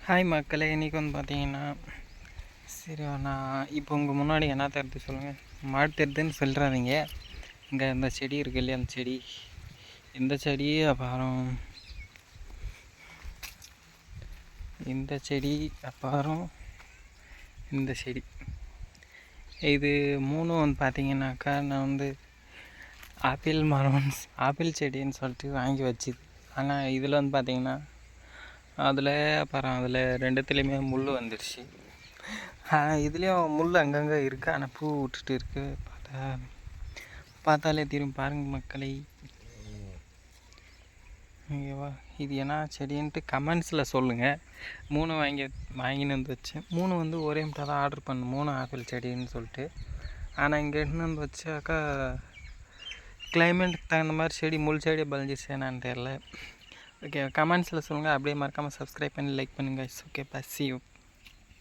Hi மக்களே, இன்றைக்கி வந்து பார்த்தீங்கன்னா சரி நான் இப்போ உங்கள் முன்னாடி என்ன தருது சொல்லுங்கள். மாடு தருதுன்னு சொல்கிறாதீங்க. இங்கே இந்த செடி இருக்கு இல்லையா, அந்த செடி, இந்த செடி, அப்புறம் இந்த செடி, அப்புறம் இந்த செடி, இது மூணும் வந்து பார்த்தீங்கன்னாக்கா நான் வந்து ஆப்பிள் மரம், ஆப்பிள் செடின்னு சொல்லிட்டு வாங்கி வச்சுது. ஆனால் இதில் வந்து பார்த்திங்கன்னா அதில் ரெண்டுத்துலேயுமே முள் வந்துடுச்சு. இதுலேயும் முள் அங்கங்கே இருக்குது, ஆனால் பூ விட்டுட்டு இருக்குது. பார்த்தாலே தெரியும், பாருங்கள் மக்களை. ஓகேவா, இது என்ன செடின்ட்டு கமெண்ட்ஸில் சொல்லுங்கள். 3 வாங்கின்னு வந்து வச்சேன். 3 வந்து ஒரே மட்டும் தான் ஆர்டர் பண்ணேன், 3 ஆப்பிள் செடின்னு சொல்லிட்டு. ஆனால் இங்கே எடுத்துன்னு வந்து வச்சாக்கா கிளைமேட்டுக்கு தகுந்த மாதிரி செடி முள் செடியை பலஞ்சிச்சு என்னான்னு தெரில. ஓகே, கமெண்ட்ஸில் சொல்லுங்கள். அப்படியே மறக்காமல் சப்ஸ்கிரைப் பண்ணி லைக் பண்ணுங்கள். Okay, bye, see you.